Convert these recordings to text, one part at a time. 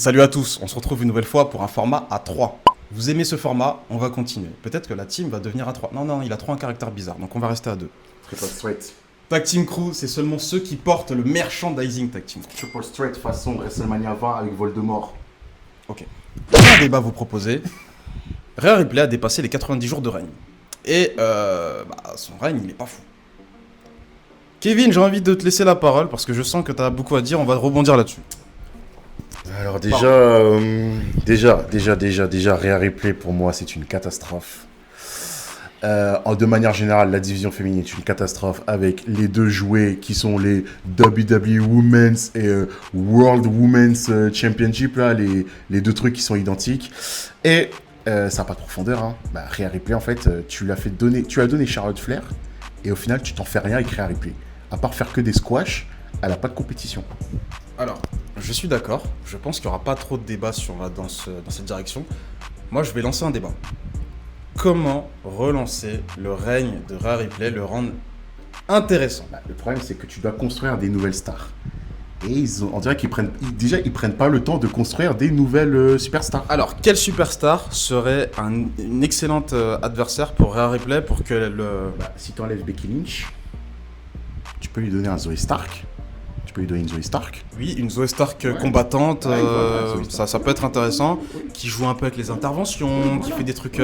Salut à tous, on se retrouve une nouvelle fois pour un format à 3. Vous aimez ce format, on va continuer. Peut-être que la team va devenir à 3. Non, il a trop un caractère bizarre, donc on va rester à 2. Triple straight. Tag Team Crew, c'est seulement ceux qui portent le merchandising Tag Team Crew. Triple straight façon WrestleMania 20 avec Voldemort. Ok. Un débat à vous proposer. Rhea Ripley a dépassé les 90 jours de règne. Et son règne, il est pas fou. Kevin, j'ai envie de te laisser la parole parce que je sens que tu as beaucoup à dire, on va rebondir là-dessus. Alors déjà, Rhea Ripley pour moi c'est une catastrophe. De manière générale, la division féminine est une catastrophe avec les deux jouets qui sont les WWE Women's et World Women's Championship, là, les deux trucs qui sont identiques. Et ça n'a pas de profondeur. Hein. Rhea Ripley, en fait, tu as donné Charlotte Flair et au final, tu t'en fais rien avec Rhea Ripley. À part faire que des squash, elle n'a pas de compétition. Alors, je suis d'accord. Je pense qu'il n'y aura pas trop de débat dans cette direction. Moi, je vais lancer un débat. Comment relancer le règne de Rhea Ripley, le rendre intéressant? Le problème, c'est que tu dois construire des nouvelles stars. Et on dirait qu'ils prennent pas le temps de construire des nouvelles superstars. Alors, quelle superstar serait une excellente adversaire pour Rhea Ripley pour qu'elle... Si tu enlèves Becky Lynch, tu peux lui donner un Zoey Stark. Oui, une Zoey Stark combattante, ça peut être intéressant, qui joue un peu avec les interventions, qui fait des trucs...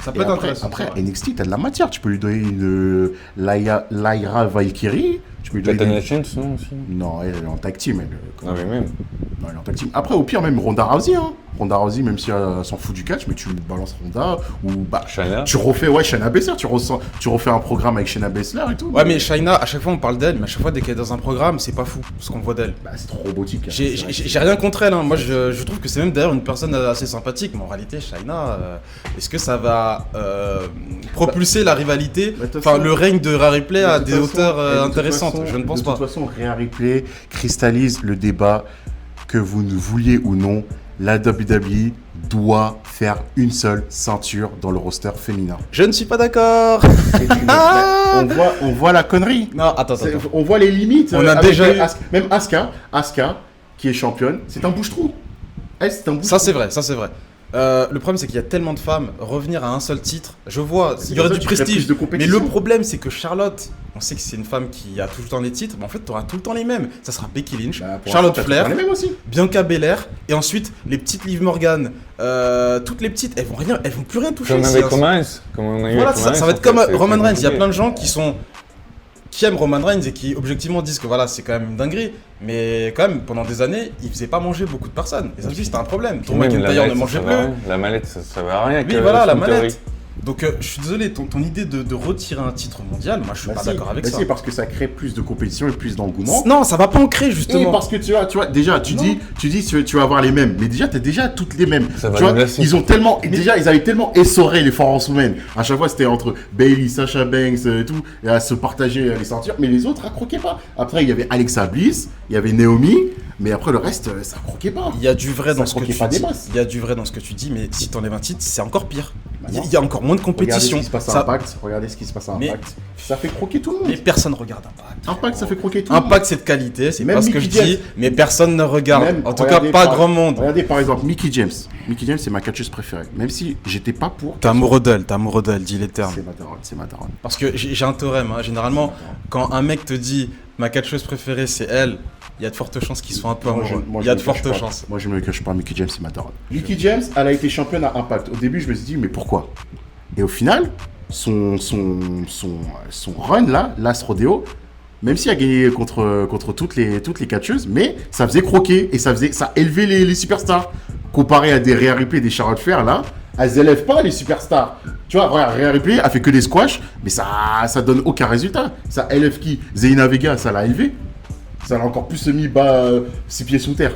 ça peut être intéressant. Après, NXT, t'as de la matière. Tu peux lui donner une Lyra Valkyrie. Tu peux lui donner... Tatiana Chance, non, aussi. Non, elle est en tag team. Non, mais même. Non, elle est en tag team. Après, au pire, même Ronda Rousey. Hein. Ronda Rousey, même si elle s'en fout du catch, mais tu balances Ronda ou Shayna. Tu refais Shayna Baszler, tu refais un programme avec Shayna Baszler et tout. Ouais, mais Shayna, à chaque fois on parle d'elle, mais à chaque fois dès qu'elle est dans un programme, c'est pas fou ce qu'on voit d'elle. C'est trop robotique. Hein. J'ai rien contre elle, hein. Moi je trouve que c'est même d'ailleurs une personne assez sympathique, mais en réalité Shayna, est-ce que ça va propulser la rivalité, le règne de Rhea Ripley à des hauteurs intéressantes? Je ne pense pas. De toute façon, Rhea Ripley cristallise le débat que vous ne vouliez ou non. La WWE doit faire une seule ceinture dans le roster féminin. Je ne suis pas d'accord. On voit la connerie. Non, attends. On voit les limites. On a déjà eu... Même Asuka, qui est championne, c'est un bouche-trou. Ça, c'est vrai. Le problème, c'est qu'il y a tellement de femmes, revenir à un seul titre, je vois, il y aurait du prestige, mais le problème, c'est que Charlotte, on sait que c'est une femme qui a tout le temps les titres, mais en fait, tu auras tout le temps les mêmes. Ça sera Becky Lynch, Charlotte Flair, Bianca Belair, et ensuite, les petites Liv Morgan, toutes les petites, elles vont plus rien toucher. Comme avec Roman Reigns. Voilà, ça va être comme Roman Reigns, il y a plein de gens qui aiment Roman Reigns et qui objectivement disent que voilà, c'est quand même une dinguerie, mais quand même pendant des années il faisait pas manger beaucoup de personnes et ça c'était un problème. Drew McIntyre ne mangeait plus. La mallette ça va à rien. Oui voilà, la mallette. Donc je suis désolé, ton idée de retirer un titre mondial, moi je suis pas d'accord avec ça. C'est parce que ça crée plus de compétition et plus d'engouement. Non, ça va pas en créer justement. Et parce que tu vois déjà tu dis tu vas avoir les mêmes, mais déjà t'as déjà toutes les mêmes. Ça tu vois, ils avaient tellement essoré les forces women. À chaque fois c'était entre Bayley, Sasha Banks et tout, et à se partager les ceintures, mais les autres accroquaient pas. Après il y avait Alexa Bliss, il y avait Naomi. Mais après le reste, ça croquait pas. Il y a du vrai dans ce que tu dis. Il y a du vrai dans ce que tu dis, mais si t'enlèves un titre, c'est encore pire. Il y a encore moins de compétition. Regardez ce qui se passe à Impact. Ça fait croquer tout le monde. Mais personne ne regarde Impact. Impact, ça fait croquer tout le monde. Impact, c'est de qualité, c'est pas ce que je dis, mais personne ne regarde. En tout cas, pas grand monde. Regardez par exemple Mickie James. Mickie James, c'est ma catcheuse préférée. Même si j'étais pas pour. T'es amoureux d'elle, dis les termes. C'est ma daronne. Parce que j'ai un théorème. Généralement, quand un mec te dit ma catcheuse préférée, c'est elle. Il y a de fortes chances qu'ils soient un peu amoureux. Il y a de fortes chances. Moi, je me cache pas. Mickie James, c'est ma daronne. Mickie James, elle a été championne à Impact. Au début, je me suis dit, mais pourquoi? Et au final, son run là, Last Rodeo, même s'il a gagné contre toutes les catcheuses, mais ça faisait croquer et ça élevait les superstars. Comparé à des Rhea Ripley et des Charlotte Flair, là, elles élèvent pas les superstars. Tu vois, Rhea Ripley a fait que des squash, mais ça donne aucun résultat. Ça élève qui? Zelina Vega, ça l'a élevé. Ça l'a encore plus mis bas, 6 pieds sous terre.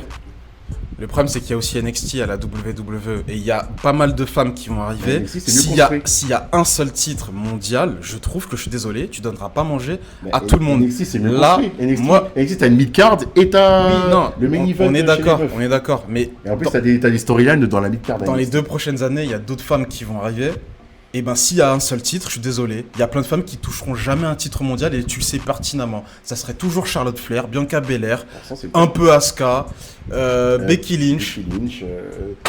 Le problème, c'est qu'il y a aussi NXT à la WWE et il y a pas mal de femmes qui vont arriver. S'il y a un seul titre mondial, je trouve que je suis désolé, tu donneras pas manger à tout le monde. NXT, c'est mieux construit. NXT, t'as une mid-card et t'as le main event. On est d'accord. Mais et en plus, t'as des storylines dans la mid-card. Dans les 2 prochaines années, il y a d'autres femmes qui vont arriver. Et ben s'il y a un seul titre, je suis désolé, il y a plein de femmes qui toucheront jamais un titre mondial et tu le sais pertinemment. Ça serait toujours Charlotte Flair, Bianca Belair, un peu Asuka, Becky Lynch.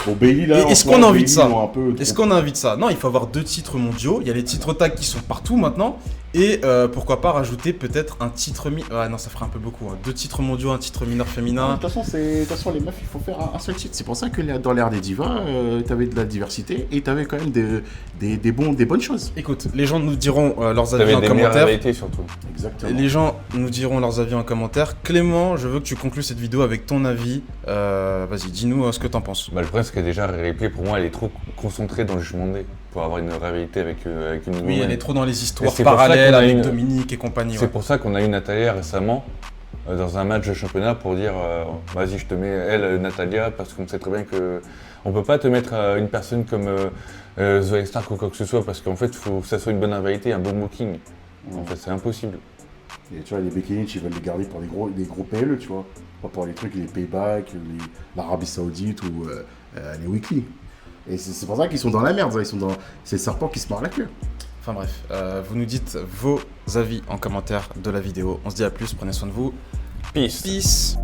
Bon, Bayley là. Et est-ce qu'on a envie de ça? Est-ce qu'on a envie de ça? Non, il faut avoir 2 titres mondiaux. Il y a les titres tag qui sont partout maintenant. Et pourquoi pas rajouter peut-être un titre Ah non, ça ferait un peu beaucoup. 2 titres mondiaux, un titre mineur féminin. De toute façon, les meufs, il faut faire un seul titre. C'est pour ça que dans l'ère des divas, t'avais de la diversité et t'avais quand même des bonnes choses. Écoute, les gens nous diront leurs avis en commentaire. Surtout. Exactement. Les gens nous diront leurs avis en commentaire. Clément, je veux que tu conclues cette vidéo avec ton avis. Vas-y, dis-nous ce que t'en penses. Bah, le problème, c'est que déjà, Ripley, pour moi, elle est trop concentrée dans le jugement D pour avoir une rivalité avec une Oui, elle est trop dans les histoires c'est pour ça parallèles qu'on a avec une- Dominique et compagnie. C'est pour ça qu'on a eu Natalia récemment dans un match de championnat pour dire vas-y, je te mets elle, Natalia, parce qu'on sait très bien que on peut pas te mettre une personne comme Zoe Stark ou quoi que ce soit, parce qu'en fait, il faut que ça soit une bonne rivalité, un bon booking. En fait, c'est impossible. Et tu vois, les Becky Lynch, ils veulent les garder pour des gros PLE, tu vois. Pas pour les trucs, les paybacks, l'Arabie Saoudite ou les weekly. Et c'est pour ça qu'ils sont dans la merde, c'est le serpent qui se mord la queue. Enfin bref, vous nous dites vos avis en commentaire de la vidéo. On se dit à plus, prenez soin de vous. Peace. Peace.